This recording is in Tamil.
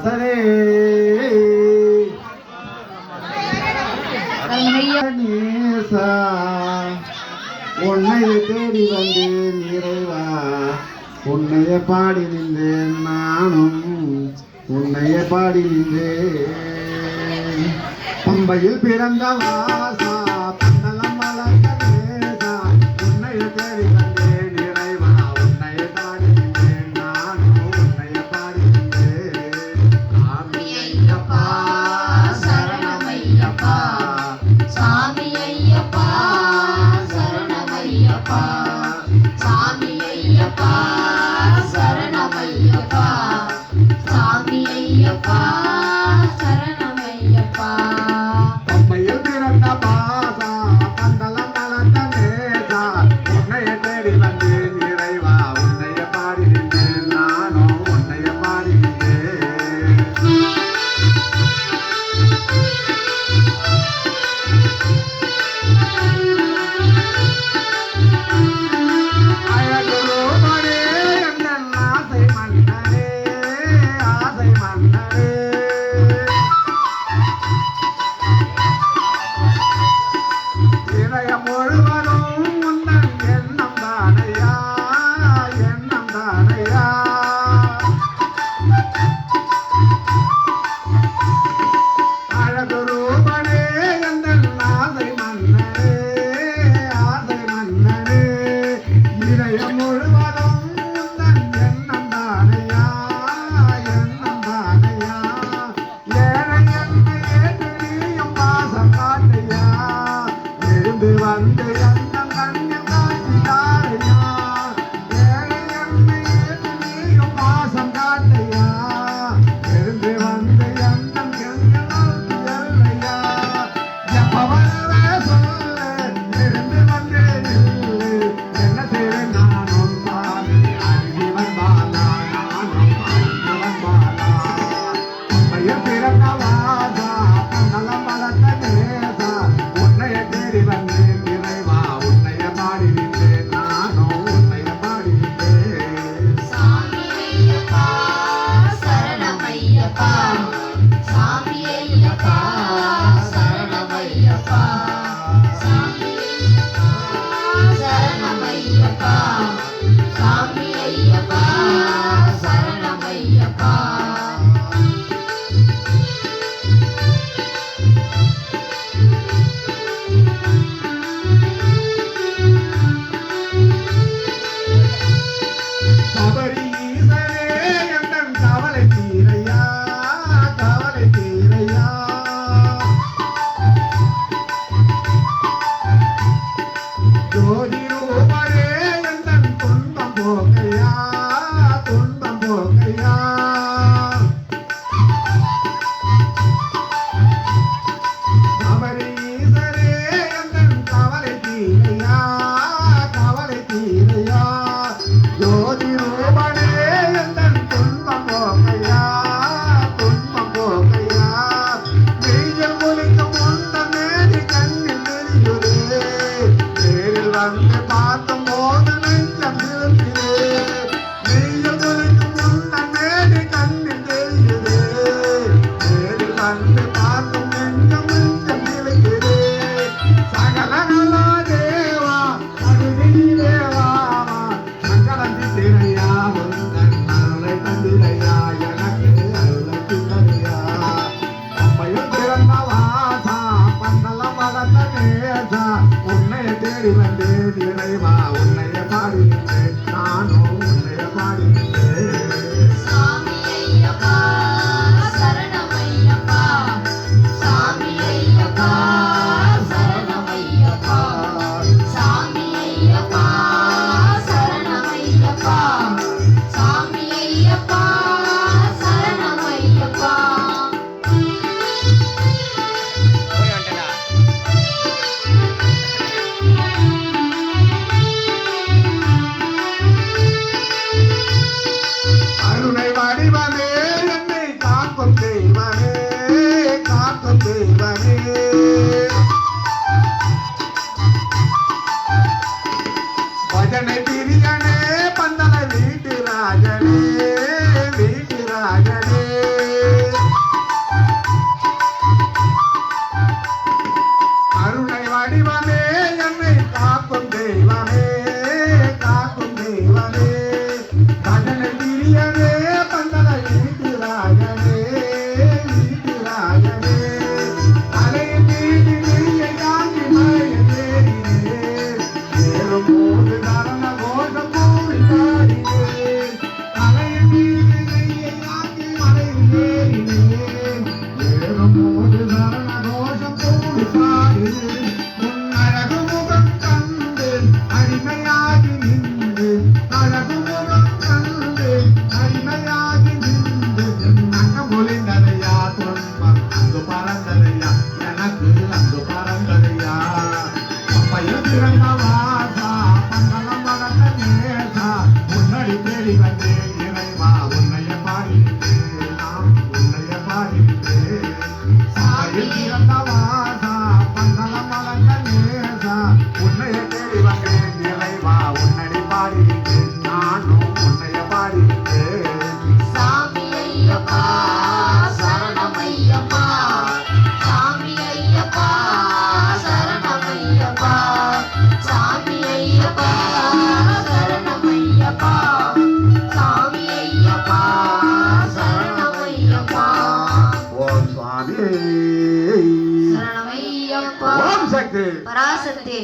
வாசனே நேசா உன்னை தேடி வந்தேன் இறைவா உன்னைய பாடி நின்றேன் நானும் உன்னைய பாடி நின்றேன் பம்பையில் பிறந்த வாசா பந்தலம் வளர்ந்த நேசா உன்னைய தேடி வந்தேன் இறைவா உன்னைய பாடி நின்றேன் நானும் உன்னைய பாடி நின்றேன் சாமி ஐயப்பா சரணம் ஐயப்பா சாமி ஐயப்பா சரணம் ஐயப்பா சாமி ஐயப்பா சரணம் ஐயப்பா சாமி ஐயப்பா சரணம் ஐயப்பா பம்பையில் பிறந்த பாசா பந்தலம் வளர்ந்த நேசா உன்னைய தேடி வந்தேன் இறைவா உன்னைய பாடி நின்றேன் நானும் உன்னைய பாடி நின்றேன் அழகுரோமனே எங்கள் ஆசை மன்னனே ஆசை மன்னனே இதயம் முழுவதும் உந்தன் எண்ணம் தானையா எண்ணம் தானையா அழகுரூபனே எங்கள் ஆசை மன்னனே ஆசை மன்னனே இதயம் முழுவதும் உந்தன் எண்ணம் தானையா எண்ணம் தானையா ஏழை என்னை ஏற்று நீயும் வாசம் காட்டையா எழுந்து வந்து எண்ணம் கண்ணில் காட்டினாரையா ஏழை என்னை ஏற்று நீயும் வாசம் காட்டையா எழுந்து வந்து பாடிட்டேன் தாயில் பிறந்த வாசா பந்தளம் வளர்ந்த நேசா உன்னைய தேடி வந்தேன் இறைவா உன்னடி பாடிட்டேன் நானும் உன்னைய பாடிட்டேன் சாமி ஐயப்பா சரணம் ஐயப்பா சாமி ஐயப்பா சரணம் ஐயப்பா சாமி ஐயப்பா சரணம் ஐயப்பா சாமி ஐயப்பா சரணம் ஐயப்பா ஓம் சுவாமி சரணம் ஐயப்பா ஓம் சக்தி பராசக்தி